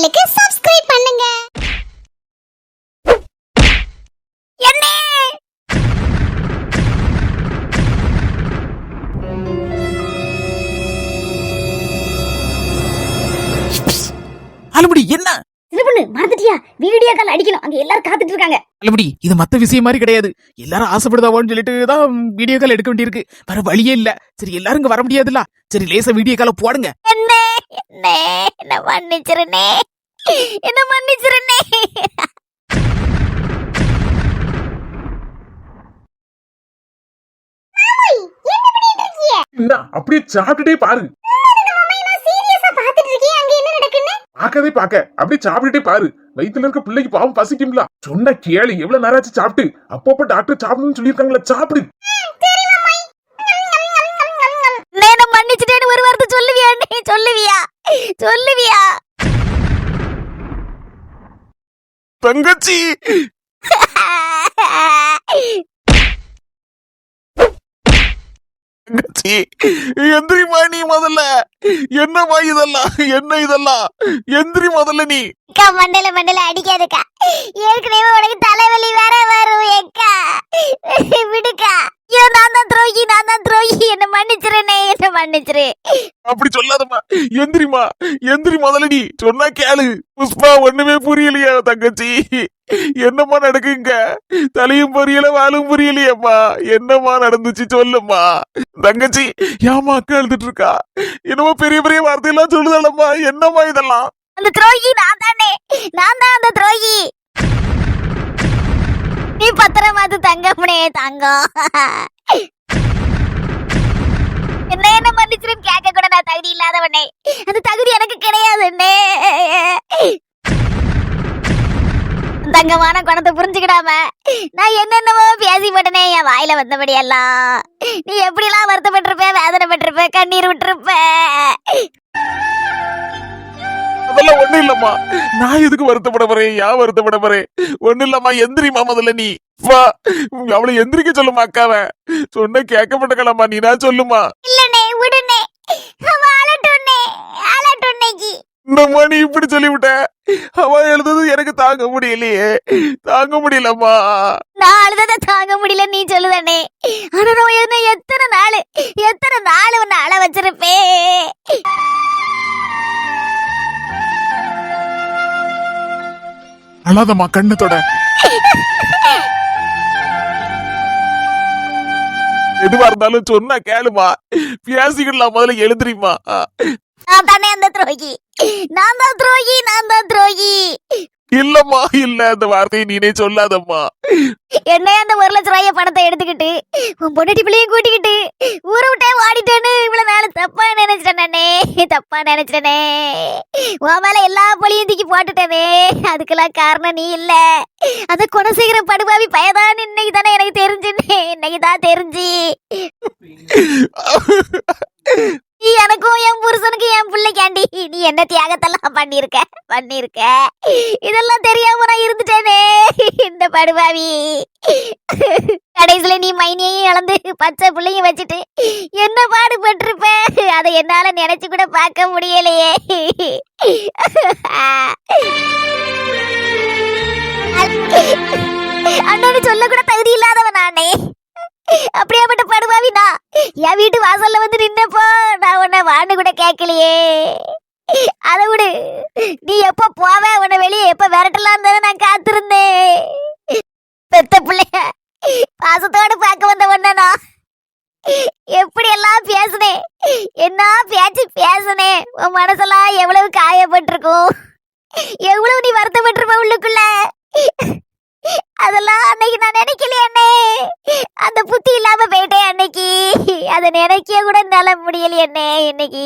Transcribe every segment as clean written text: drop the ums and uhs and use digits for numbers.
சேனலுக்கு சப்ஸ்கிரைப் பண்ணுங்க. என்ன அலுபடி என்ன இது பண்ணு மறந்துட்டியா? வீடியோ கால் அடிக்கணும், அங்க எல்லாரும் காத்துட்டு இருக்காங்க. அலுபடி இது மத்த விஷயம் மாதிரி கிடையாது. எல்லாரும் ஆசைப்படுதாவோன்னு சொல்லிட்டு தான் வீடியோ கால் எடுக்க வேண்டியிருக்கு. வேற வழியே இல்ல. சரி எல்லாரும் இங்க வர முடியாதுல்ல. சரி லேசா வீடியோ கால போடுங்க. என்ன என்ன மன்னிச்சிருனே, என்ன மன்னிச்சிருனே. என்ன அப்படியே சாப்பிட்டுட்டே பாரு. பாக்கதே பாக்க அப்படியே சாப்பிட்டுட்டே பாரு. வயித்துல இருக்க பிள்ளைக்கு பாவம் பசிக்கும்ல. சொன்ன கேளு, எவ்வளவு நேரம் ஆச்சு சாப்பிட்டு. அப்பப்ப டாக்டர் சாப்பிடணும்னு சொல்லிருக்காங்களா, சாப்பிடு. மன்னிச்சுட்டேன்னு ஒரு வார்த்தை சொல்லுவியா? சொல்லுவியா சொல்லுவியா? தங்கச்சி தங்கச்சி எந்திரிமா நீ முதல்ல. என்னமா இதெல்லாம்? என்ன இதெல்லாம்? எந்திரி முதல்ல நீ. அக்கா மண்டல மண்டல அடிக்காதுக்கா. ஏற்கனவே உனக்கு தலைவலி வேற வரும். ஏக்கா விடுக்கா. ஐயோ நான் தான் துரோகி. என்ன மன்னிச்சிருனே, என்ன மன்னிச்சிரு. அப்படி சொல்லாதம்மா. எந்திரிமா, எந்திரி முதல்ல நீ. சொன்னா கேளு. புஷ்பா ஒண்ணுமே புரியலையா தங்கச்சி? என்னம்மா நடக்குங்க? தலையும் புரியல, வாலும் புரியலையம்மா. என்னம்மா நடந்துச்சு சொல்லுமா தங்கச்சி. ஏமா அக்கா எழுதிட்டு இருக்கா? என்னமோ பெரிய பெரிய வார்த்தையெல்லாம் சொல்லுதாலம்மா. என்னம்மா இதெல்லாம்? அந்த துரோகி நான் தானே, நான் தான் அந்த துரோகி. நீ பத்திரமாது தங்கம்னே, தங்கம். என்ன மன்னிச்சிருன்னு கேட்க கூட நான் தகுதி இல்லாதவனே. அந்த தகுதி எனக்கு கிடையாதுன்னே. தங்கமான குணத்தை புரிஞ்சுக்கிடாம நான் என்னென்னவோ பேசி போட்டனே. என் வாயில வந்தபடி எல்லாம் நீ எப்படி எல்லாம் வருத்தப்பட்டிருப்ப, வேதனைப்பட்டிருப்ப, கண்ணீர் விட்டுருப்ப. அதெல்லாம் ஒண்ணு இல்லம்மா. நான் எதுக்கு வருத்தப்பட போறேன்? ஏன் வருத்தப்பட போறேன்? ஒண்ணு இல்லம்மா. எந்திரிமா முதல்ல நீ. வா, அவளை எந்திரிக்க சொல்லுமா அக்காவ. சொன்ன கேட்க மாட்டேங்கலாமா. நீ நான் சொல்லுமா. இல்லனே விடுனே, ஆளட்டுனே ஆளட்டுனேக்கு. என்னம்மா நீ இப்படி சொல்லிவிட்ட? அவ எழுதுறது எனக்கு தாங்க முடியலையே. தாங்க முடியலம்மா. நான் அழுதத தாங்க முடியல நீ சொல்லுதனே. ஆனா நான் என்ன எத்தனை நாள் உன்னை அழ வச்சிருப்பே. அழாதம்மா, கண்ணத்தோட. எதுவா இருந்தாலும் சொன்னா கேளுமா. பேசிக்கலாம், முதல்ல எழுந்திரிமா. நான் தானே அந்த துரோகி. நான் தான் துரோகி. இல்லம்மா இல்ல, அந்த வார்த்தையை நீனே சொல்லாதம்மா. என்ன அந்த 1,00,000 பணத்தை எடுத்துக்கிட்டு உன் பொண்டாட்டி பிள்ளையும் கூட்டிக்கிட்டு ஊரை விட்டே ஓடிட்டேன்னு இவ்வளவு மேல தப்பா நினைச்சிட்டனே. உன் மேல எல்லா பழியும் தூக்கி போட்டுட்டனே. அதுக்கெல்லாம் காரணம் நீ இல்ல. அத குணசேகர படுபாவி பயதான். இன்னைக்கு தானே எனக்கு தெரிஞ்சுனே. இன்னைக்கு தான் தெரிஞ்சு. நீ எனக்கும் என் புருஷனுக்கு என் பிள்ளைக்காண்டி நீ என்ன தியாகத்தெல்லாம் பண்ணிருக்க. இதெல்லாம் தெரியாம நான் இருந்துட்டேனே இந்த படுபாவி. கடைசியில நீ மைனியையும் இழந்து பச்சை பிள்ளையும் வச்சுட்டு என்ன பாடுபட்டிருப்ப. அதை என்னால நினைச்சு கூட பார்க்க முடியலையே. அண்ணனு சொல்ல கூட தகுதி இல்லாதவன் நானே. அப்படியாப்பட்ட படுவாவினா என் வீட்டு வாசல்ல வந்து நின்னப்போ நான் உன்னை வான்னு கூட கேட்கலையே. அதை விடு, நீ எப்ப போவ, உன்னை வெளியே எப்ப விரட்டலாம் தானே நான் காத்திருந்தேன். பெத்த பிள்ளைய பாசத்தோடு பார்க்க வந்த ஒன்னா எப்படி எல்லாம் பேசுனேன். என்ன பேசுனேன். உன் மனசெல்லாம் எவ்வளவு காயப்பட்டிருக்கும், எவ்வளவு நீ வருத்தப்பட்டிருப்ப உள்ளுக்குள்ள. அதெல்லாம் அன்னைக்கு நான் நினைக்கலையே. அந்த புத்தி இல்லாம போயிட்டேன் அன்னைக்கு. அதை நினைக்க கூட என்னால முடியலையே. இன்னைக்கு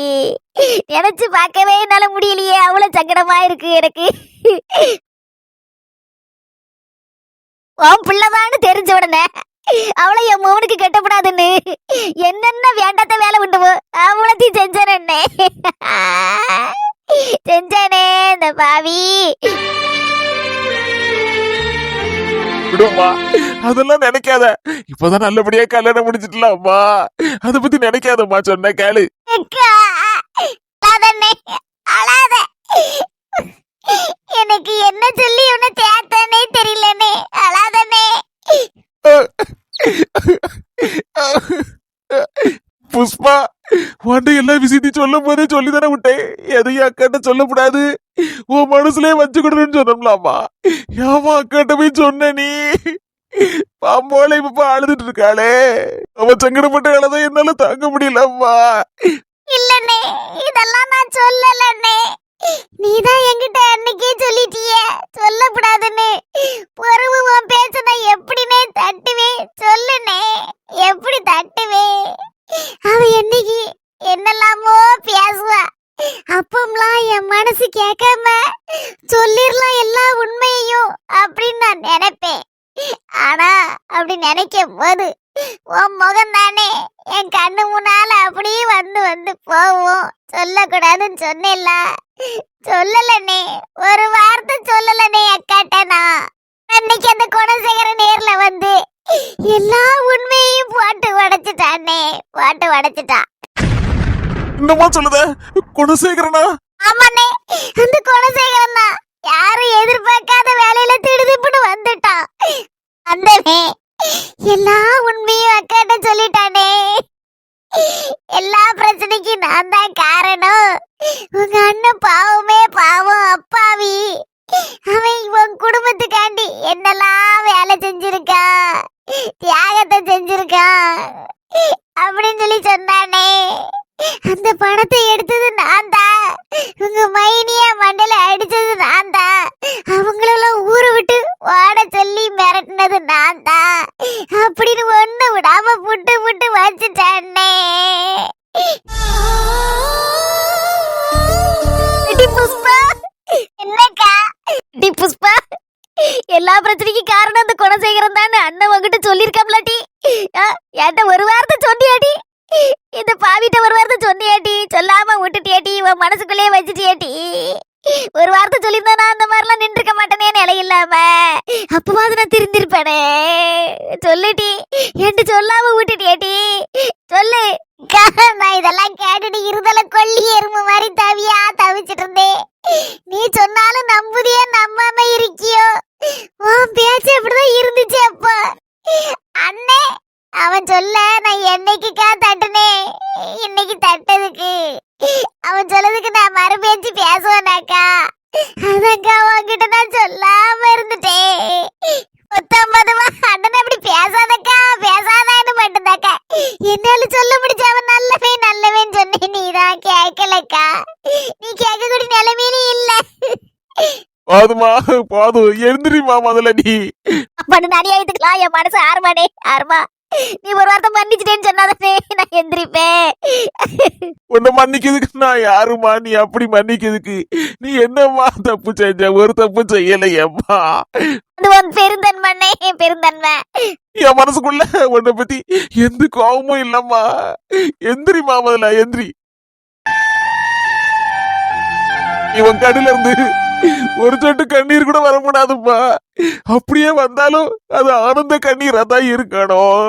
நினைச்சு பார்க்கவே என்னால முடியலையே. அவ்வளவு சங்கடமா இருக்கு எனக்கு. உன் பிள்ளைதான்னு தெரிஞ்ச உடனே அவளை என் மகனுக்கு கெட்டப்படாதுன்னு என்னென்ன வேண்டாத வேலை உண்டுவோ அவ்வளோத்தையும் செஞ்சேனே இந்த பாவி. விடுமா, அதெல்லாம் நினைக்காத. இப்பதான் நல்லபடியா கல்யாணம் முடிச்சிட்டலாம்மா. அத பத்தி நினைக்காதம்மா. சொன்ன கேளு. எனக்கு என்ன சொல்லி உன்னை தேத்தானே தெரியலனே. அழாதனே. புஷ்பா, உன்ட எல்லா விஷயத்தையும் சொல்லும் போதே சொல்லிதானே விட்டேன். எதையும் அக்காட்ட சொல்லக்கூடாது, உன் மனசுலயே வச்சுக்கிடணும்னு சொன்னோம்லாமா. ஏமா அக்காட்ட போய் சொன்ன நீ? பாம்போல இப்ப அழுதுட்டு இருக்காளே, அவ சங்கடப்பட்ட அழதை என்னால தாங்க முடியலம்மா. இல்லனே, இதெல்லாம் நான் சொல்லலனே. நீதான் என்கிட்ட அன்னைக்கே சொல்லிட்டியே சொல்லக்கூடாதுன்னு. பொறுவு உன் பேச்ச நான் எப்படினே தட்டுவேன் சொல்லுனே. எப்படி தட்டுவேன்? அவ என்னைக்கு என்னெல்லாமோ பேசுவா. அப்பம்லாம் என் மனசு கேட்காம சொல்லிரலாம் எல்லா உண்மையையும் அப்படின்னு நான் நினைப்பேன். ஆனா அப்படி நினைக்கும் போது உன் முகம் தானே என் கண்ணு முன்னால அப்படியே வந்து வந்து போவோம். சொல்லக்கூடாதுன்னு சொன்னேல்ல, சொல்லலனே. ஒரு வார்த்தை சொல்லலனே அக்காட்ட. நான் அன்னைக்கு அந்த குணசேகர நேர்ல வந்து எல்லா உண்மையையும் போட்டு உடைச்சிட்டானே, போட்டு உடைச்சிட்டான். என்னமா சொல்லுத? குணசேகரனா? ஆமாண்ணே, அந்த குணசேகரன் தான். யாரும் எதிர்பார்க்காத வேலையில திடுதிப்புன்னு வந்துட்டான். அந்தனே எல்லா உண்மையும் அக்காட்ட சொல்லிட்டானே. எல்லா பிரச்சனைக்கும் நான் தான் காரணம். உங்க அண்ணன் பாவமே பாவம், அப்பாவி. அவன் உன் குடும்பத்துக்காண்டி என்னெல்லாம் வேலை செஞ்சிருக்கான், தியாகத்தை செஞ்சிருக்கான் அப்படின்னு சொல்லி சொன்னானே. அந்த பணத்தை எடுத்தது நான் தான். உங்க மைனிய மண்டல அடிச்சது நான் தான். அவங்களெல்லாம் ஊரை விட்டு ஓட சொல்லி மிரட்டினது நான் தான் அப்படின்னு ஒண்ணு விடாம புட்டு புட்டு வச்சுட்டானே. புஷ்பா, என்னக்கா? புஷ்பா, எல்லா பிரச்சனைக்கும் காரணம் அந்த குணசேகரன் தான் அண்ணன் உங்ககிட்ட சொல்லிருக்காம்லாட்டி. என்கிட்ட ஒரு வார்த்தை சொன்னியாடி, இந்த பாவிட்ட ஒரு வார்த்தை சொன்னியாட்டி, சொல்லாம விட்டுட்டியாட்டி, உன் மனசுக்குள்ளேயே வச்சுட்டியாட்டி. ஒரு வார்த்தை சொல்லியிருந்தா நான் அந்த மாதிரிலாம் நின்றுக்க மாட்டேனே நிலை இல்லாம. அப்பவாது நான் திருந்திருப்பேனே. சொல்லுட்டி, என்கிட்ட சொல்லாம விட்டுட்டியாட்டி, சொல்லு. நான் இதெல்லாம் கேட்டுட்டு இருதல கொல்லி எறும்பு மாதிரி தவியா தவிச்சிட்டு இருந்தேன். நீ சொன்னாலும் நம்புதியா நம்பாம இருக்கியோ? உன் பேச்சு எப்படிதான் இருந்துச்சு அப்ப? அண்ணே, அவன் சொல்ல நான் என்னைக்குக்கா தட்டுனே? இன்னைக்கு தட்டதுக்கு அவன் சொல்லதுக்கு நான் மறுபேச்சு பேசுவேனாக்கா? அதக்கா உன்கிட்ட நான் சொல்லாம இருந்துட்டேன். மொத்தமா அண்ணன் அப்படி பேசாதக்கா, பேசாதான்னு மட்டும்தாக்கா என்னால சொல்ல முடிஞ்ச. அவன் நல்லவன் நல்லவன் சொன்னேன், நீதான் கேட்கலக்கா. நீ கேட்கக்கூடிய நிலைமையில இல்ல. போதுமா போதும், எழுந்திரிமா முதல்ல நீ. பண்ணு அநியாயத்துக்குலாம் என் மனசு ஆறுமாடே ஆறுமா. நீ ஒரு வார்த்தை மன்னிச்சிட்டேன்னு சொன்னாதே நான் எந்திரிப்பேன். உன்னை மன்னிக்கிறதுக்கு நான் யாருமா? நீ அப்படி மன்னிக்கிறதுக்கு நீ என்னம்மா தப்பு செஞ்ச? ஒரு தப்பு செய்யலையம்மா. அது உன் பெருந்தன்மை, பெருந்தன்மை. என் மனசுக்குள்ள உன்னை பத்தி எந்த கோபமும் இல்லம்மா. எந்திரிமா முதல்ல, எந்திரி. இவன் கடையில இருந்து ஒரு சொட்டு கண்ணீர் கூட வரக்கூடாதுப்பா. அப்படியே வந்தாலும் அது ஆனந்த கண்ணீரா தான் இருக்கணும்.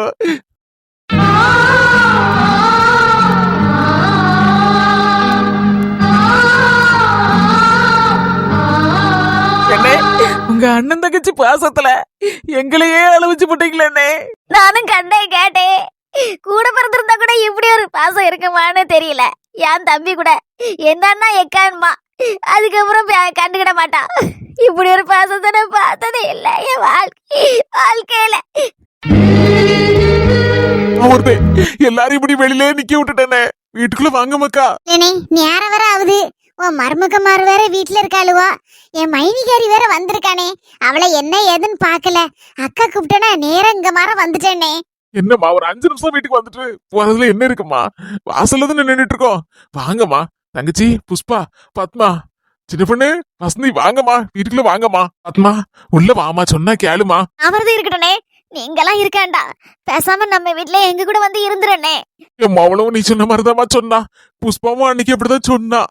என்ன உங்க அண்ணன் தங்கச்சி பாசத்துல எங்களையே அளவிச்சு போட்டீங்களே. நானும் கண்டேன் கேட்டேன். கூட பிறந்திருந்தா கூட இப்படி ஒரு பாசம் இருக்குமான்னு தெரியல. என் தம்பி கூட எந்த அண்ணா எக்கான்மா, அதுக்கப்புறம் கண்டுக்கிட மாட்டான். இப்படி ஒரு பாசத்தை நான் பார்த்ததே இல்லை என் வாழ்க்கையில. எல்லாரும் இப்படி வெளியிலே நிக்க விட்டுட்டேனே. வீட்டுக்குள்ள வாங்க மக்கா. நேரம் வேற ஆகுது. உன் மருமகமார் வேற வீட்டுல இருக்காளுவா. என் மைனிகாரி வேற வந்திருக்கானே. அவளை என்ன ஏதுன்னு பாக்கல. அக்கா கூப்பிட்டேனா நேரம் இங்க மாற வந்துட்டேனே. என்னம்மா ஒரு 5 நிமிஷம் வீட்டுக்கு வந்துட்டு போறதுல என்ன இருக்குமா? வாசல்ல தான் நின்னுட்டு இருக்கோம். வாங்கம்மா தங்கச்சி, புஷ்பா, பத்மா, சின்ன பொண்ணு வசந்தி, வாங்கம்மா வீட்டுக்குள்ள வாங்கம்மா. பத்மா உள்ள வாமா, சொன்னா கேளுமா. அவரது இருக்கட்டனே, நீங்கெல்லாம் இருக்காண்டா. பேசாம நம்ம வீட்டுல எங்க கூட வந்து இருந்துறனே. என் அவளும் நீ சொன்ன மாதிரிதாம்மா சொன்னா. புஷ்பாவும் அன்னைக்கு அப்படிதான் சொன்னா.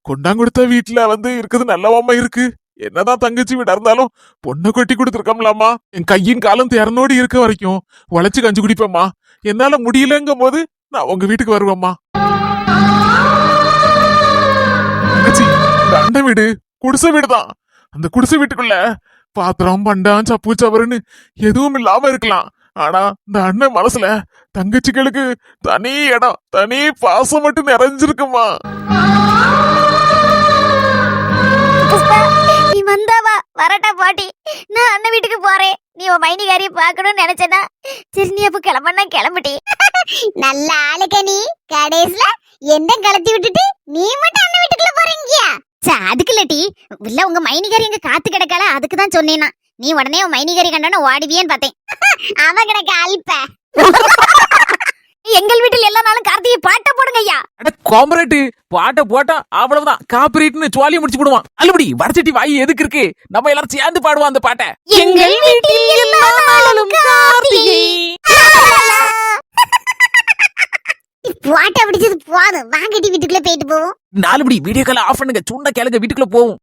கொண்டாங்குடுத்த வீட்டுல வந்து இருக்குது நல்லவாமா இருக்கு. என்னதான் தங்கச்சி வீடா இருந்தாலும் பொண்ணை கொட்டி கொடுத்துருக்கோம்லாமா. என் கையின் காலம் திறனோடு இருக்க வரைக்கும் உழைச்சு கஞ்சி குடிப்பேம்மா. என்னால முடியலங்கும் போது நான் உங்க வீட்டுக்கு வருவேம்மா. தங்கச்சி, இந்த அண்ணன் வீடு குடிசை வீடுதான். அந்த குடிசை வீட்டுக்குள்ள பாத்திரம் பண்டம் சப்பு சவறுன்னு எதுவும் இல்லாம இருக்கலாம். ஆனா இந்த அண்ணன் மனசுல தங்கச்சிகளுக்கு தனி இடம், தனி பாசம் மட்டும் நிறைஞ்சிருக்குமா. புஷ்பா, நீ வந்தாவா வரட்டா பாட்டி, நான் அண்ணன் வீட்டுக்கு போறேன். நீ உன் மைனிகாரிய பாக்கணும்னு நினைச்சனா சரி, நீ அப்ப கிளம்பண்ணா கிளம்பிட்டி. நல்ல ஆளுக்க நீ. கடைசில எந்த கலத்தி விட்டுட்டு நீ மட்டும் அண்ணன் வீட்டுக்குள்ள போறீங்கயா? அதுக்கு இல்லட்டி இல்ல, உங்க மைனிகாரி எங்க காத்து கிடக்கல, அதுக்கு தான் சொன்னேனா. நீ உடனே உன் மைனிகாரி கண்டோன்னு ஓடிவியேன்னு பார்த்தேன். அவ கிடக்க அல்ப. எங்கள் வீட்டில் எல்லா நாளும் கார்த்திகை பாட்ட போடுங்க ஐயா. அட காம்பரேட் பாட்ட போட்டா அவ்வளவுதான், காப்பிரைட்னு சுவாலியை முடிச்சு போடுவான். அல்லபடி வடச்சட்டி வாய் எதுக்கு இருக்கு, நம்ம எல்லாரும் சேர்ந்து பாடுவோம் அந்த பாட்டை. எங்கள் வீட்டில் எல்லா நாளும் கார்த்திகை. பாட்ட பிடிச்சது போதும், வாங்கடி வீட்டுக்குள்ள போயிட்டு போவோம். நாலுபடி வீடியோ கால் ஆஃப் பண்ணுங்க, சுண்ட கேளுங்க, வீட்டுக்குள்ள போவோம்.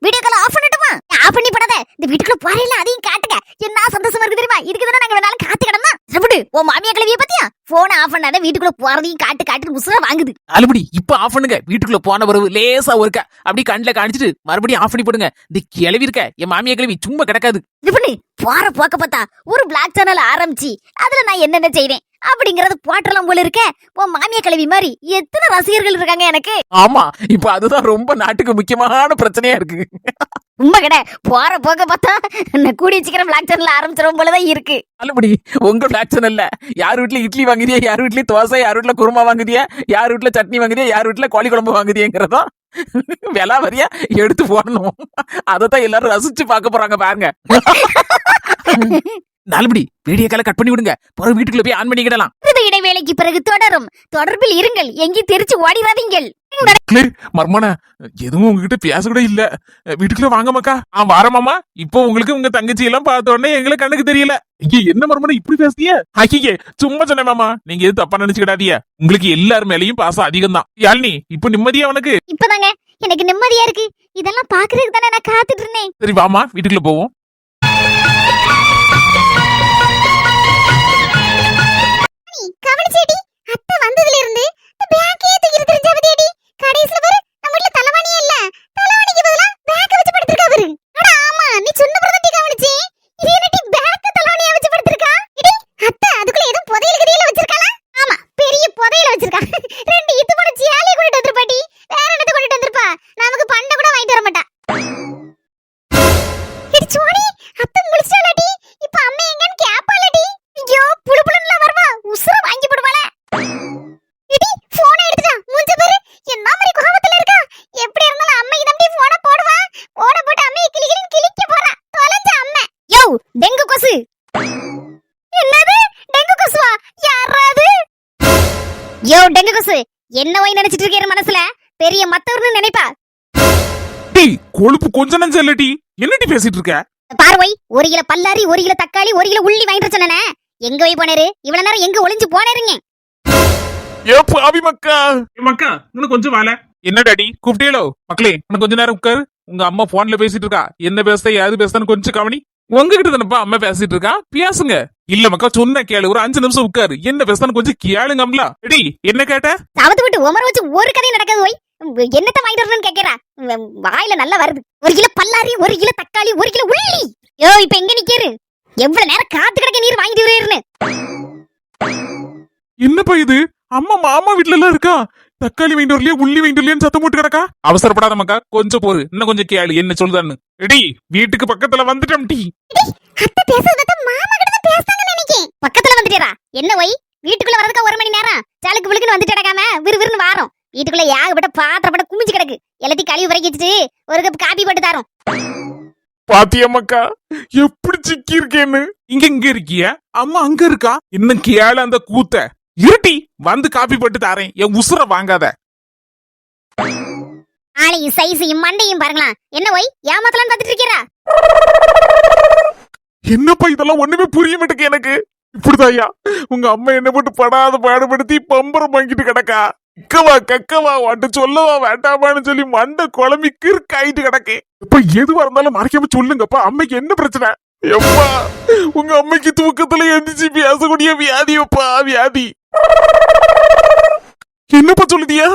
வீடியோ கால் ஆஃப் பண்ணட்டுமா? ஆஃப் பண்ணி படாத, இந்த வீட்டுக்குள்ள போறீல அதையும் காட்டுங்க. என்ன சந்தோஷமா இருக்கு தெரியுமா? இதுக்கு தானே நாங்க வேணாலும் காத்து கிடந்தா. எப்படி உன் மாமியா கிளவிய பத்தியா? போன ஆஃப் பண்ணாத, வீட்டுக்குள்ள போறதையும் காட்டு முசுரா வாங்குது. நாலுபடி இப்ப ஆஃப் பண்ணுங்க, வீட்டுக்குள்ள போன பிறகு லேசா ஒருக்க அப்படி கண்ணுல காணிச்சிட்டு மறுபடியும் ஆஃப் பண்ணி போடுங்க. இந்த கிளவி இருக்க என் மாமியா கிளவி சும்மா கிடக்காது. இது பண்ணி போற போக்க பார்த்தா ஒரு பிளாக் சேனல் ஆரம்பிச்சு அதுல நான் என்னென்ன செய்றேன் அப்படிங்கறது போட்டலாம் போல இருக்க. உன் மாமியா கிளவி மாதிரி எத்தனை ரசிகர்கள் இருக்காங்க எனக்கு. ஆமா, இப்ப அதுதான் ரொம்ப நாட்டுக்கு முக்கியமான பிரச்சனையா இருக்கு. உண்மை கிட போற போக்க பார்த்தா நான் கூடிய சீக்கிரம் பிளாக் சேனல் ஆரம்பிச்சிடும் போலதான் இருக்கு. அல்லபடி உங்க பிளாக் சேனல்ல யார் வீட்டுல இட்லி வாங்குதியா, யார் வீட்டுல தோசை, யார் வீட்டுல குருமா வாங்குதியா, யார் வீட்டுல சட்னி வாங்குதியா, யார் வீட்டுல கோழி குழம்பு வாங்குதியங்கிறதா விலா வரியா எடுத்து போடணும். அதத்தான் எல்லாரும் ரசிச்சு பார்க்க போறாங்க பாருங்க. நாலுபடி வீடியோ கால கட் பண்ணி விடுங்க, பிறகு வீட்டுக்குள்ள போய் ஆன் பண்ணிக்கிடலாம். இந்த இடைவேளைக்கு பிறகு தொடரும். தொடர்பில் இருங்கள், எங்கேயும் தெரிச்சு ஓடிடாதீங்கள். மர்மன எதுவும் உங்ககிட்ட பேச கூட இல்ல. வீட்டுக்குள்ள வாங்க மக்கா. வாரமாமா. இப்போ உங்களுக்கு உங்க தங்கச்சி எல்லாம் பார்த்த உடனே எங்களுக்கு கண்ணுக்கு தெரியல. ஐயே, என்ன மர்மன இப்படி பேசிய? ஐயே, சும்மா சொன்னேன் மாமா, நீங்க எது தப்பா நினைச்சுக்கிடாதீங்க. உங்களுக்கு எல்லார் மேலயும் பாசம் அதிகம் தான். யாழ்னி இப்ப நிம்மதியா உனக்கு? இப்பதாங்க எனக்கு நிம்மதியா இருக்கு. இதெல்லாம் பாக்குறதுக்கு தானே நான் காத்துட்டு இருந்தேன். சரி வாமா, வீட்டுக்குள்ள போவோம். கவனிச்சேடி, அத்தை வந்ததுல இருந்து பேக்கே தூக்கி தெரிஞ்சாவதேடி. கடைசில பாரு, நம்ம வீட்ல தலைவாணியே இல்ல, தலைவாணிக்கு பதிலா பேக்க வச்சு படுத்துறா பாரு. அட ஆமா, நீ சொன்ன பிரதட்டி கவனிச்சே. இது என்னடி பேக்க தலைவாணியா வச்சு படுத்துறா? இடி அத்தை அதுக்குள்ள ஏதோ புதையல் கடியில வச்சிருக்காளா? ஆமா, பெரிய புதையல வச்சிருக்கா. ரெண்டு இது போல ஜியாலிய கொண்டு வந்திருப்பாடி. வேற என்னத்த கொண்டு வந்திருப்பா? நமக்கு பண்ட கூட வாங்கிட்டு வர மாட்டா. இடி சோனி, அத்தை முடிச்சாலடி. இப்ப அம்மா எங்கன்னு கேப்பாலடி. ஐயோ, புளுபுளுன்னு வருவா, உசுர வாங்கி போடுவாளே. இடி போன் எடுத்துடா, மூஞ்ச பாரு, என்ன மாதிரி கோவத்துல இருக்கா. எப்படி இருந்தாலும் அம்மைக்கு நம்பி போனை போடுவா. போனை போட்டு அம்மையை கிளிக்க போறா. தொலைஞ்ச அம்மா. யோ டெங்கு கொசு. என்னது டெங்கு கொசுவா? யாராது? யோ டெங்கு கொசு, என்ன ஓய் நினைச்சிட்டு இருக்கீங்க மனசுல? பெரிய மத்தவர்னு நினைப்பா? டேய், கொழுப்பு கொஞ்ச நஞ்சம் இல்லடி. என்னடி பேசிட்டு இருக்க? பார்வை, ஒரு கிலோ பல்லாரி, ஒரு கிலோ தக்காளி, ஒரு கிலோ உள்ளி வாங்கிட்டு சொன்னனே. எங்க போய் போனாரு? இவ்வளவு நேரம் எங்க ஒளிஞ்சு போனாருங்க? ஏ பாவி மக்கா. மக்கா, இன்னும் கொஞ்சம் வாழ. என்ன டாடி கூப்பிட்டீங்களோ? மக்களே, இன்னும் கொஞ்ச நேரம் உட்காரு. உங்க அம்மா போன்ல பேசிட்டு இருக்கா. என்ன பேசுத, யாரு பேசுதான்னு கொஞ்சம் கவனி. உங்ககிட்ட தானப்பா அம்மா பேசிட்டு இருக்கா, பேசுங்க. இல்ல மக்கா, சொன்ன கேளு. ஒரு 5 நிமிஷம் உட்காரு. என்ன பேசுதான்னு கொஞ்சம் கேளுங்கம்ல. எடி என்ன கேட்ட? சாவத்து விட்டு உமர வச்சு ஒரு கதையும் நடக்காது. போய் என்னத்த வாங்கிட்டு வரணும்னு கேக்குறா. வாயில நல்லா வருது. ஒரு கிலோ பல்லாரி, ஒரு கிலோ தக்காளி, ஒரு கிலோ உள்ளி. யோ இப்ப எங்க நிக்கரு? எவ்வளவு நேரம் காத்து கிடக்க நீர் வாங்கிட்டு வரேன்னு. என்னப்பா இது? அம்மா மாமா வீட்டுல எல்லாம் இருக்கா. தக்காளி வாங்கிட்டு வரலையா, உள்ளி வாங்கிட்டு வரலையான்னு சத்தம் போட்டு கிடக்கா. அவசரப்படாத மக்கா, கொஞ்சம் போரு. இன்னும் கொஞ்சம் கேளு என்ன சொல்லுதான்னு. எடி வீட்டுக்கு பக்கத்துல வந்துட்டோம் டி. அத்தை பேசுறத மாமா கிட்ட தான் பேசுறாங்கன்னு நினைக்கேன். பக்கத்துல வந்துட்டேரா? என்ன ஒய், வீட்டுக்குள்ள வரதுக்கு 1 மணி நேரம் சாலுக்கு விழுக்குன்னு வந்துட்டு கிடக்காம விறுவிறுன்னு வாரோம். வீட்டுக்குள்ள ஏகப்பட்ட பாத்திரப்பட்ட குமிச்சு கிடக்கு. எல்லாத்தையும் கழுவி பறக்கி வச்சுட்டு ஒரு கப் காபி போட்டு தரோம். பாத்தியா மக்கா, எப்படி சிக்கி இருக்கேன்னு. இங்க இருக்கிய, அம்மா அங்க இருக்கா. இன்னும் கேளு அந்த கூத்த. இருட்டி வந்து காப்பி போட்டு தாரேன். என் உசுர வாங்காத. ஆளையும் சைஸையும் மண்டையும் பாருங்களா. என்ன ஒய் ஏமாத்தலான்னு பார்த்துட்டு இருக்கீரா? என்னப்பா இதெல்லாம் ஒண்ணுமே புரிய மாட்டேங்க எனக்கு. இப்படிதாயா உங்க அம்மா என்ன போட்டு படாத பாடுபடுத்தி பம்பரம் வாங்கிட்டு கிடக்கா. கக்கவா வாட்டு சொல்லவா வேண்டாமான்னு சொல்லி மண்டை குழம்பி கிறுக்காயிட்டு கிடக்கேன். இப்ப எதுவா இருந்தாலும் மறைக்காம சொல்லுங்கப்பா. அம்மைக்கு என்ன பிரச்சனை? எப்பா உங்க அம்மைக்கு தூக்கத்துல எந்திரிச்சு பேசக்கூடிய வியாதியப்பா, வியாதி. என்னப்பா சொல்லுதியா?